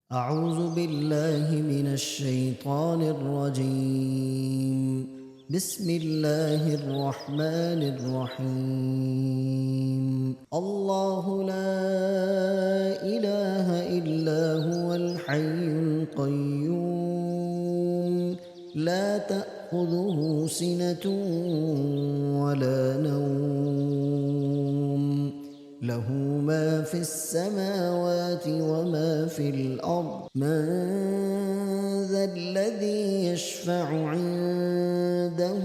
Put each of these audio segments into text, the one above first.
أعوذ بالله من الشيطان الرجيم. بسم الله الرحمن الرحيم. الله لا إله إلا هو الحي القيوم، لا تأخذه سنة ولا نوم، له ما في السماوات وما في الأرض. من ذا الذي يشفع عنده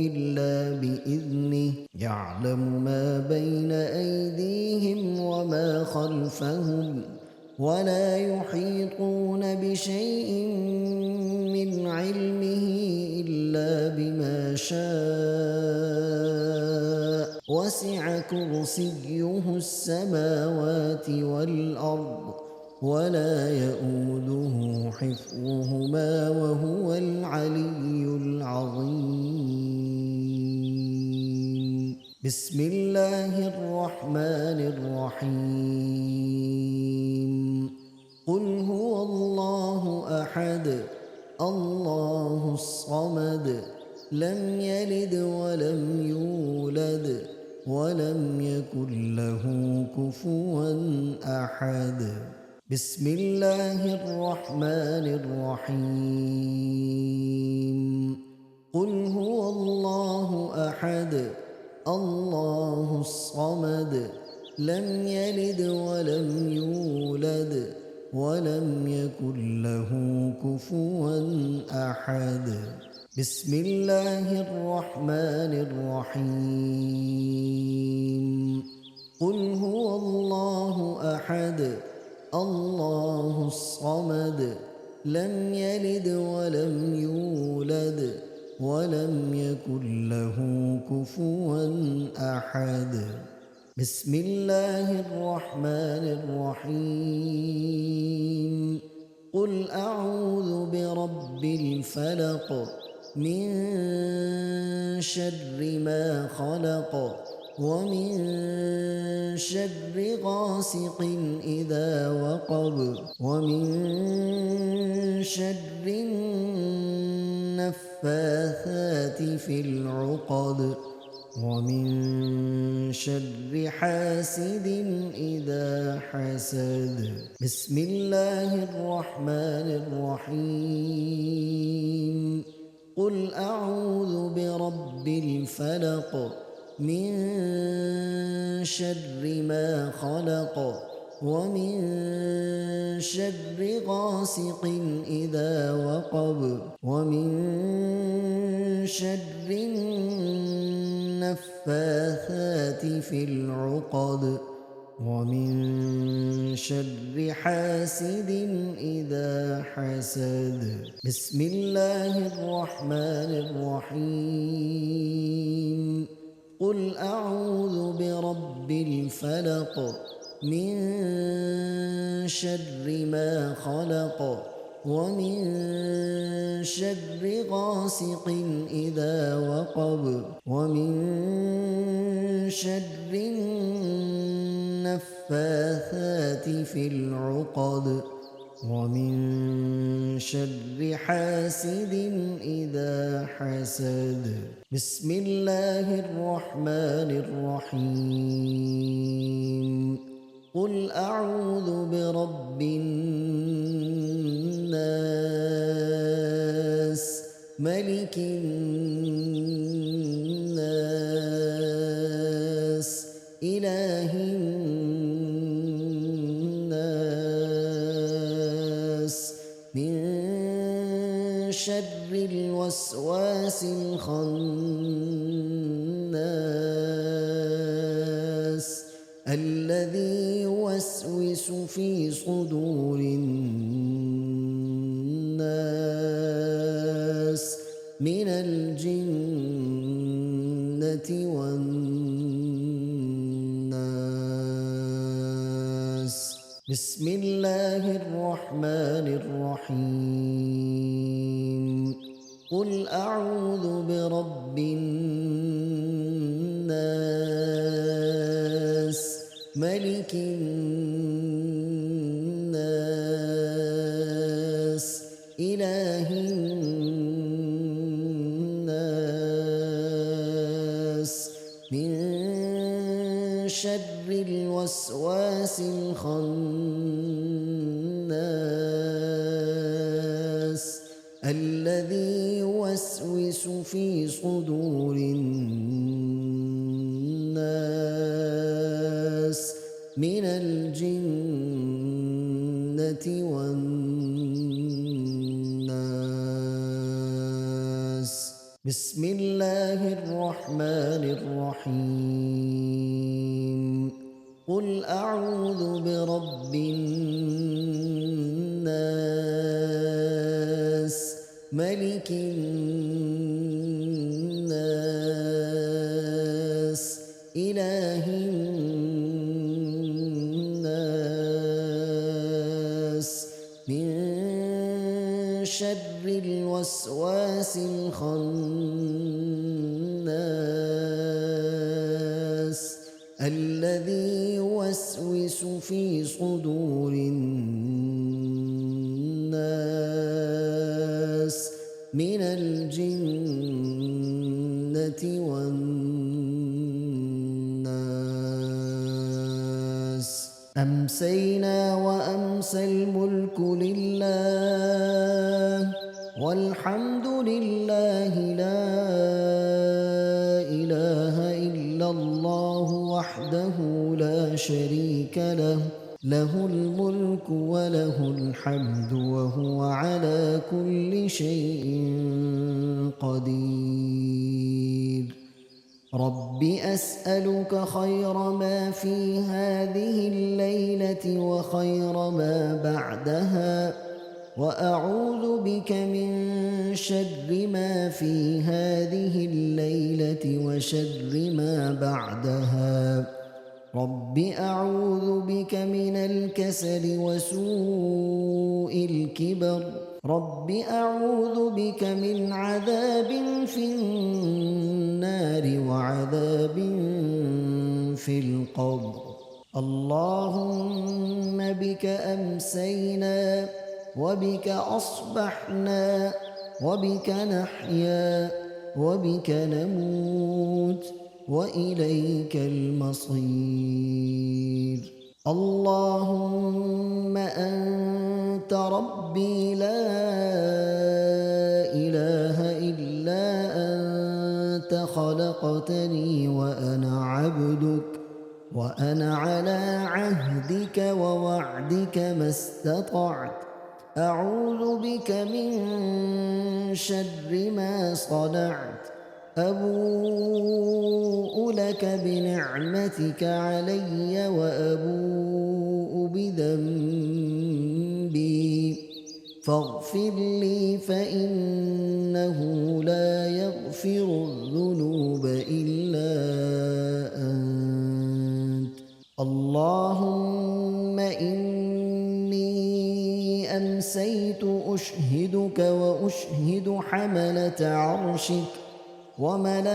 إلا بإذنه، يعلم ما بين أيديهم وما خلفهم، ولا يحيطون بشيء من علمه إلا بما شاء. وسع كرسيه السماوات والأرض، ولا يئوده حفظهما وهو العلي العظيم. بسم الله الرحمن الرحيم. قل هو الله أحد، الله الصمد، لم يلد ولم يولد ولم يكن له كفوا أحد. بسم الله الرحمن الرحيم. قل هو الله أحد، الله الصمد، لم يلد ولم يولد ولم يكن له كفوا أحد. بسم الله الرحمن الرحيم. قل هو الله أحد، الله الصمد، لم يلد ولم يولد ولم يكن له كفوا أحد. بسم الله الرحمن الرحيم. قل أعوذ برب الفلق، من شر ما خلق، ومن شر غاسق إذا وقب، ومن شر النفاثات في العقد، ومن شر حاسد إذا حسد. بسم الله الرحمن الرحيم. قل أعوذ برب الفلق، من شر ما خلق، ومن شر غاسق إذا وقب، ومن شر النفاثات في العقد، ومن شر حاسد إذا حسد. بسم الله الرحمن الرحيم. قل أعوذ برب الفلق، من شر ما خلق، ومن شر غاسق إذا وقب، ومن شر النفاثات في العقد، ومن شر حاسد إذا حسد. بسم الله الرحمن الرحيم. قل أعوذ برب الناس، ملك الناس، إله الناس، من شر الوسواس الخناس، الذي يوسوس في صدور الناس من الجنة والناس. بسم الله الرحمن الرحيم. قل أعوذ برب الناس، ملك الناس، إله الناس من شر الوسواس الخناس الذي يوسوس في صدور الناس من الجنة والناس. بسم الله الرحمن الرحيم. قل أعوذ برب الناس ملك الناس إله الناس من شر الوسواس الخناس الذي يوسوس في صدور الناس من الجنة والناس. أمسينا وأمسى الملك لله والحمد لله لا إله إلا الله وحده لا شريك له له الملك وله الحمد وهو على كل شيء قدير. رب أسألك خير ما في هذه الليلة وخير ما بعدها وأعوذ بك من شر ما في هذه الليلة وشر ما بعدها. رب أعوذ بك من الكسل وسوء الكبر. رب أعوذ بك من عذاب في النار وعذاب في القبر. اللهم بك أمسينا وبك أصبحنا وبك نحيا وبك نموت وإليك المصير. اللهم أنت ربي لا إله إلا أنت خلقتني وأنا عبدك وأنا على عهدك ووعدك ما استطعت. أعوذ بك من شر ما صنعت. أبوء لك بنعمتك علي وأبوء بذنبي فاغفر لي فإنه لا يغفر الذنوب إلا أنت. اللهم إني أمسيت أشهدك وأشهد حملة عرشك وملائكتك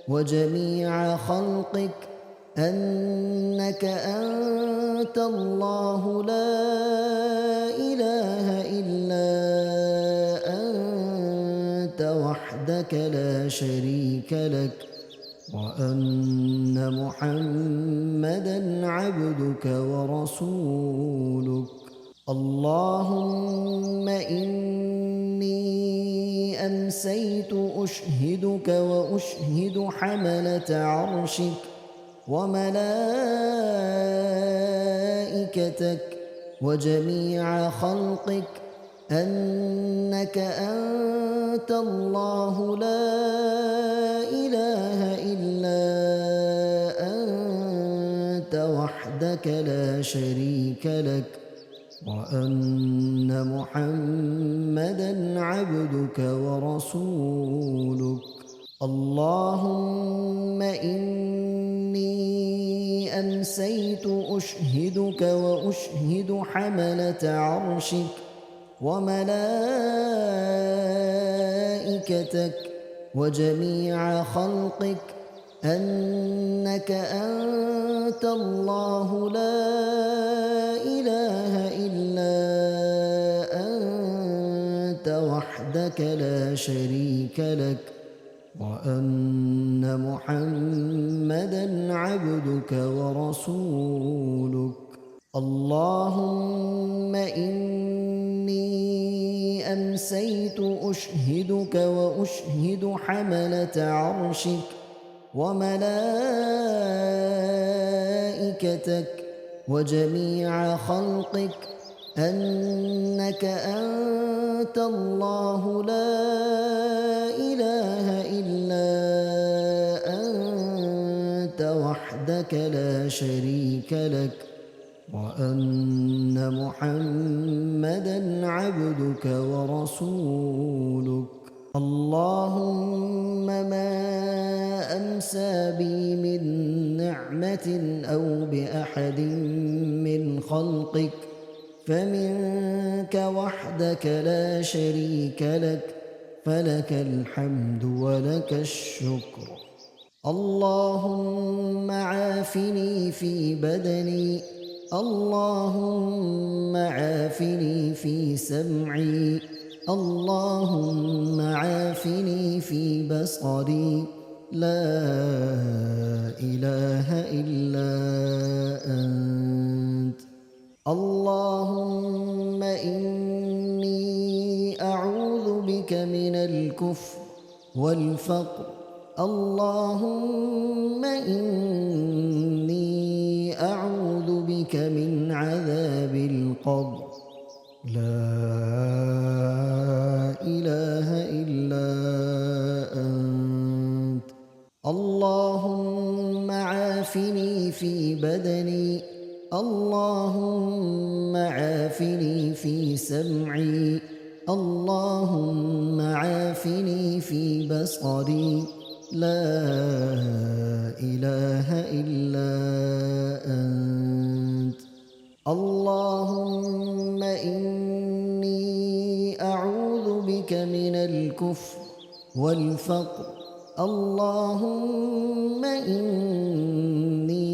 وجميع خلقك أنك أنت الله لا إله إلا أنت وحدك لا شريك لك وأن محمدًا عبدك ورسولك. اللهم إني أمسيت أشهدك وأشهد حملة عرشك وملائكتك وجميع خلقك أنك أنت الله لا إله إلا أنت وحدك لا شريك لك وأن محمدًا عبدك ورسولك. اللهم إني أمسيت أشهدك وأشهد حملة عرشك وملائكتك وجميع خلقك أنك أنت الله لا إله إلا أنت وحدك لا شريك لك وأن محمدًا عبدك ورسولك. اللهم إني أمسيت أشهدك وأشهد حملة عرشك وملائكتك وجميع خلقك أنك أنت الله لا إله إلا أنت وحدك لا شريك لك وأن محمدًا عبدك ورسولك. اللهم ما أمسى بي من نعمة أو بأحد من خلقك فمنك وحدك لا شريك لك فلك الحمد ولك الشكر. اللهم عافني في بدني، اللهم عافني في سمعي، اللهم عافني في بصري، لا إله إلا أنت. اللهم إني أعوذ بك من الكفر والفقر. اللهم إني أعوذ بك من عذاب القبر، لا إله إلا أنت. اللهم عافني في بدني، اللهم عافني في سمعي، اللهم عافني في بصري، لا إله إلا أنت. اللهم إني أعوذ بك من الكفر والفقر. اللهم إني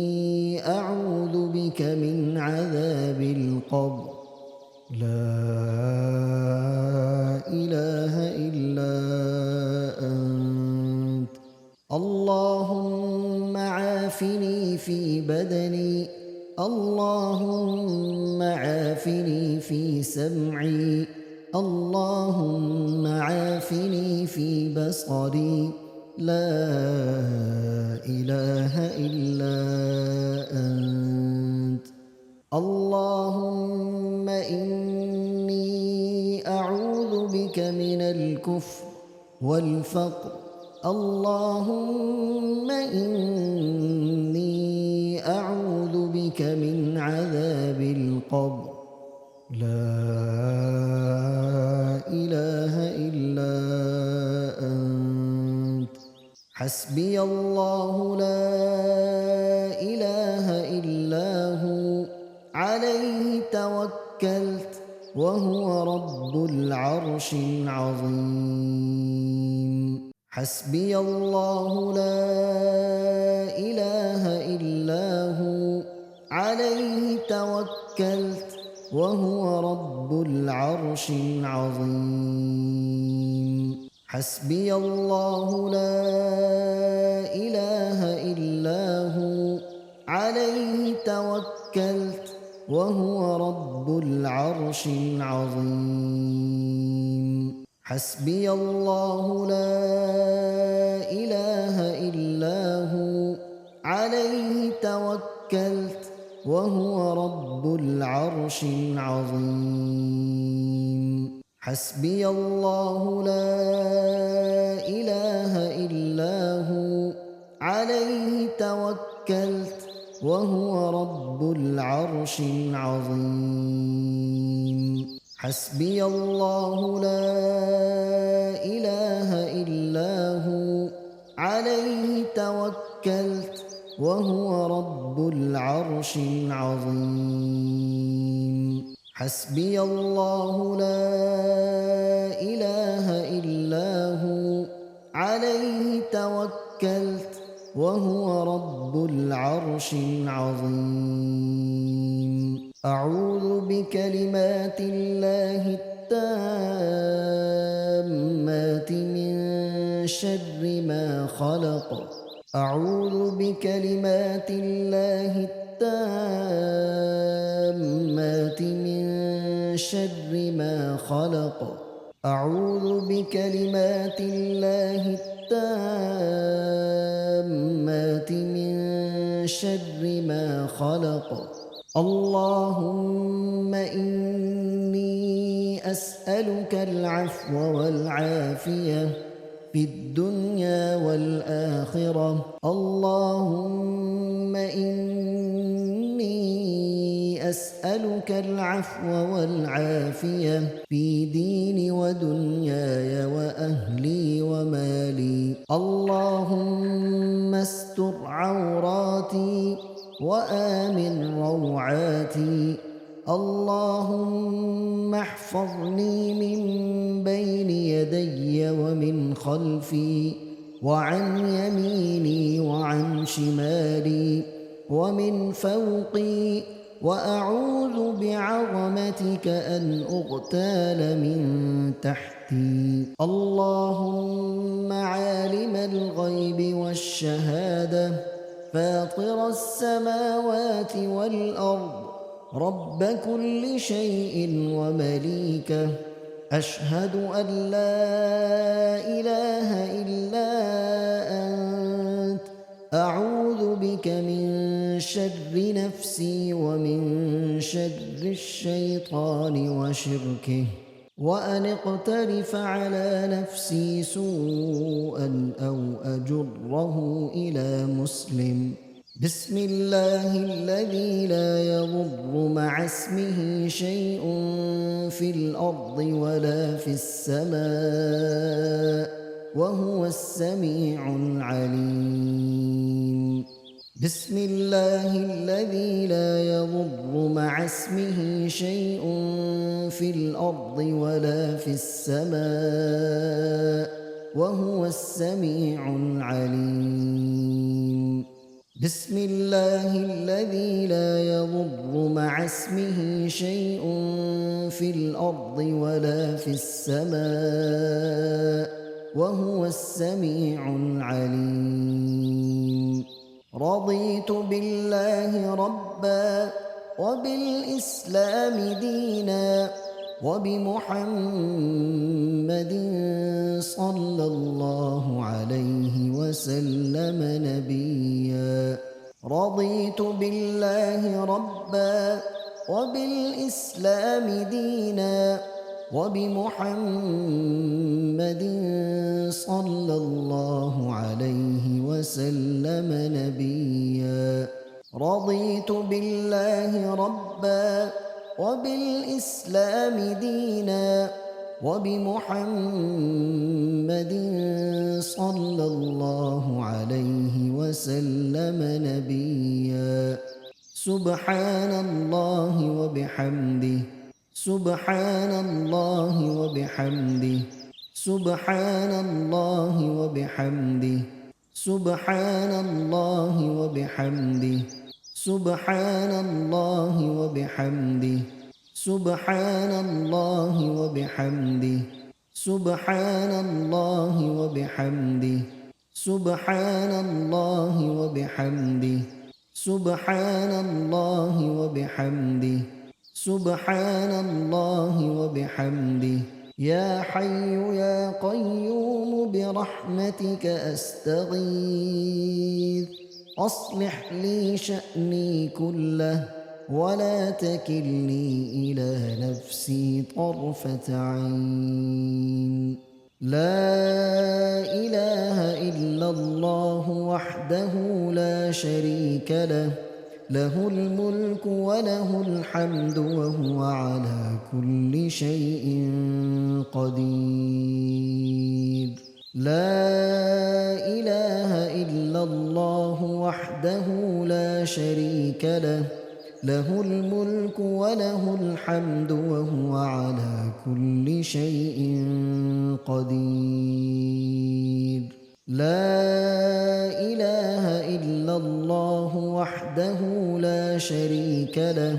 أعوذ بك من عذاب القبر، لا إله إلا أنت. اللهم عافني في بدني، اللهم عافني في سمعي، اللهم عافني في بصري، لا إله إلا أنت. اللهم إني أعوذ بك من الكفر والفقر. اللهم إني أعوذ بك من عذاب القبر، لا إله إلا أنت. حسبي الله لا إله إلا هو عليه توكلت وهو رب العرش العظيم. حسبي الله لا إله إلا هو عليه توكلت وهو رب العرش العظيم. حسبي الله لا إله إلا هو عليه توكلت وهو رب العرش العظيم. حسبي الله لا إله إلا هو عليه توكلت وهو رب العرش العظيم. حسبي الله لا إله إلا هو عليه توكلت وهو رب العرش العظيم. حسبي الله لا إله إلا هو عليه توكلت وهو رب العرش العظيم. حسبي الله لا إله إلا هو عليه توكلت وهو رب العرش العظيم. أعوذ بكلمات الله التامات من شر ما خلق. أعوذ بكلمات الله التامات من شر ما خلق. أعوذ بكلمات الله التامات من شر ما خلق. اللهم إني أسألك العفو والعافية في الدنيا والآخرة. اللهم إني أسألك العفو والعافية في ديني ودنياي وأهلي ومالي. اللهم استر عوراتي وآمن روعاتي. اللهم احفظني من بين يدي ومن خلفي وعن يميني وعن شمالي ومن فوقي، وأعوذ بعظمتك أن أغتال من تحتي. اللهم عالم الغيب والشهادة، فاطر السماوات والأرض، رب كل شيء ومليكه، أشهد أن لا إله إلا أنت. أعوذ بك من شر نفسي ومن شر الشيطان وشركه، وأن اقترف على نفسي سوءا أو أجره إلى مسلم. بسم الله الذي لا يضر مع اسمه شيء في الأرض ولا في السماء، وهو السميع العليم. بسم الله الذي لا يضر مع اسمه شيء في الأرض ولا في السماء، وهو السميع العليم. بسم الله الذي لا يضر مع اسمه شيء في الأرض ولا في السماء، وهو السميع العليم. رضيت بالله ربا وبالإسلام دينا وبمحمد صلى الله عليه وسلم نبيا. رضيت بالله ربا وبالإسلام دينا وبمحمد صلى الله عليه وسلم نبيا. رضيت بالله ربا وبالإسلام دينا وبمحمد صلى الله عليه وسلم نبيا. سبحان الله وبحمده، سبحان الله وبحمده، سبحان الله وبحمده، سبحان الله وبحمده، سبحان الله وبحمده، سبحان الله وبحمده، سبحان الله وبحمده، سبحان الله وبحمده، سبحان الله وبحمده، سبحان الله وبحمده. يا حي يا قيوم برحمتك أستغيث، أصلح لي شأني كله ولا تكلني إلى نفسي طرفة عين. لا إله إلا الله وحده لا شريك له، له الملك وله الحمد وهو على كل شيء قدير. لا إله إلا الله وحده لا شريك له، له الملك وله الحمد وهو على كل شيء قدير. لا إله إلا الله وحده لا شريك له،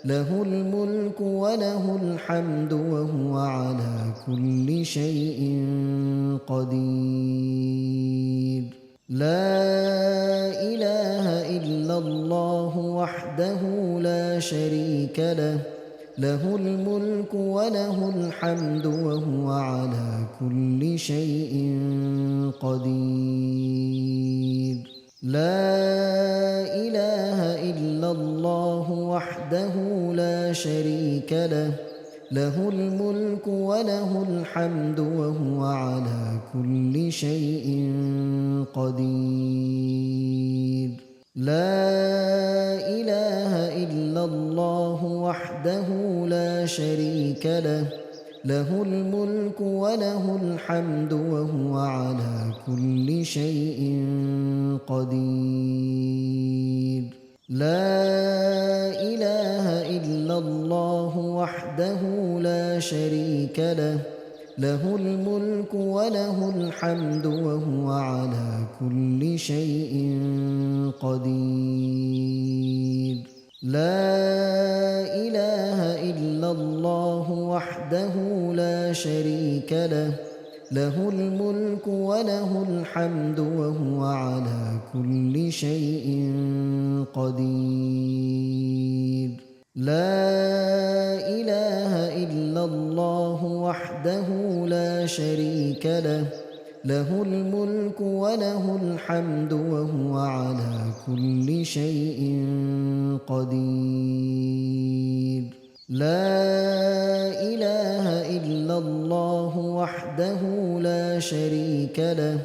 له الملك وله الحمد وهو على كل شيء قدير. لا إله إلا الله وحده لا شريك له، له الملك وله الحمد وهو على كل شيء قدير. لا إله إلا الله وحده لا شريك له، له الملك وله الحمد وهو على كل شيء قدير. لا إله إلا الله وحده لا شريك له، له الملك وله الحمد وهو على كل شيء قدير. لا إله إلا الله وحده لا شريك له، له الملك وله الحمد وهو على كل شيء قدير. لا إله إلا الله وحده لا شريك له، له الملك وله الحمد وهو على كل شيء قدير. لا إله إلا الله وحده لا شريك له، له الملك وله الحمد وهو على كل شيء قدير. لا إله إلا الله وحده لا شريك له،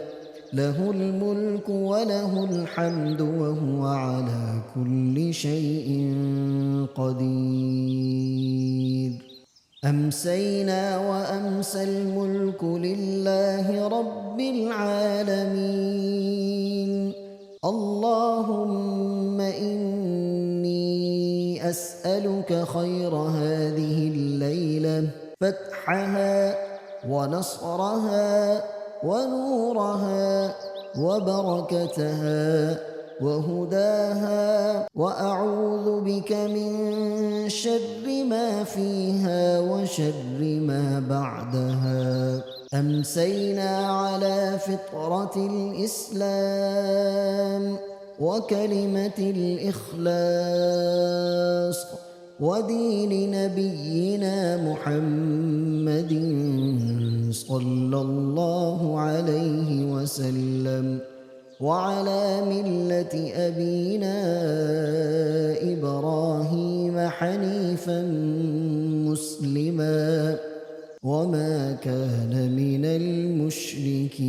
له الملك وله الحمد وهو على كل شيء قدير. أمسينا وأمسى الملك لله رب العالمين. اللهم إني أسألك خير هذه الليلة، فتحها ونصرها ونورها وبركتها وهداها، وأعوذ بك من شر ما فيها وشر ما بعدها. أمسينا على فطرة الإسلام وكلمة الإخلاص ودين نبينا محمد صلى الله عليه وسلم، وعلى ملة أبينا إبراهيم حنيفا مسلما وما كان من المشركين.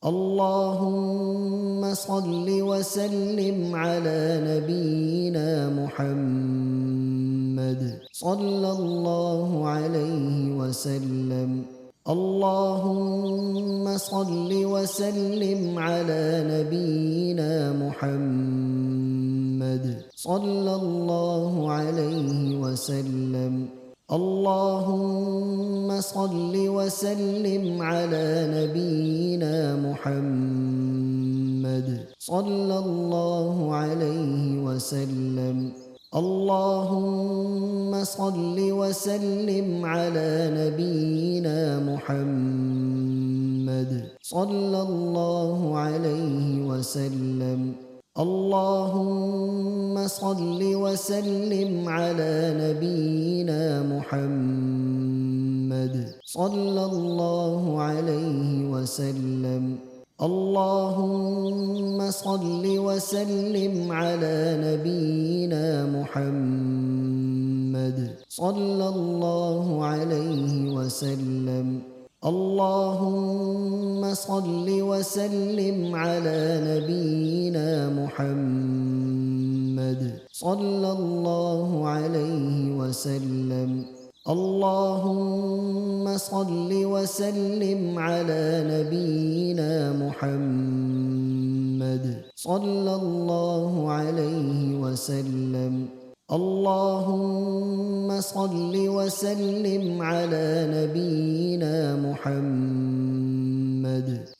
اللهم صل وسلم على نبينا محمد صلى الله عليه وسلم. اللهم صل وسلم على نبينا محمد صلى الله عليه وسلم. اللهم صل وسلم على نبينا محمد صلى الله عليه وسلم. اللهم صل وسلم على نبينا محمد صلى الله عليه وسلم. اللهم صل وسلم على نبينا محمد صلى الله عليه وسلم. اللهم صل وسلم على نبينا محمد صلى الله عليه وسلم. اللهم صل وسلم على نبينا محمد صلى الله عليه وسلم. اللهم صل وسلم على نبينا محمد صلى الله عليه وسلم. اللهم صل وسلم على نبينا محمد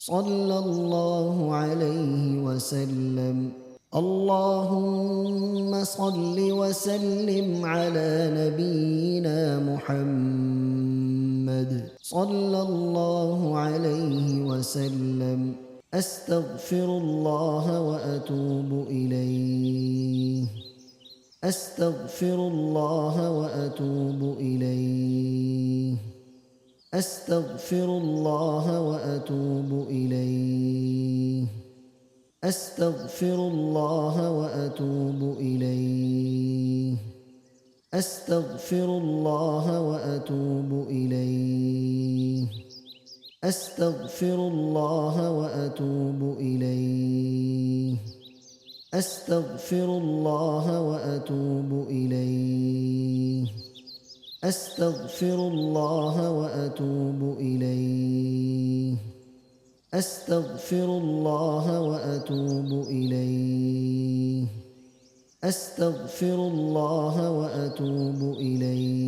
صلى الله عليه وسلم. اللهم صل وسلم على نبينا محمد صلى الله عليه وسلم. أستغفر الله وأتوب إليه. أستغفر الله وأتوب إليه. أستغفر الله وأتوب إليه. أستغفر الله وأتوب إليه. أستغفر الله وأتوب إليه. أستغفر الله وأتوب إليه. أستغفر الله وأتوب إليه. أستغفر الله وأتوب إليه. أستغفر الله وأتوب إليه. أستغفر الله وأتوب إليه.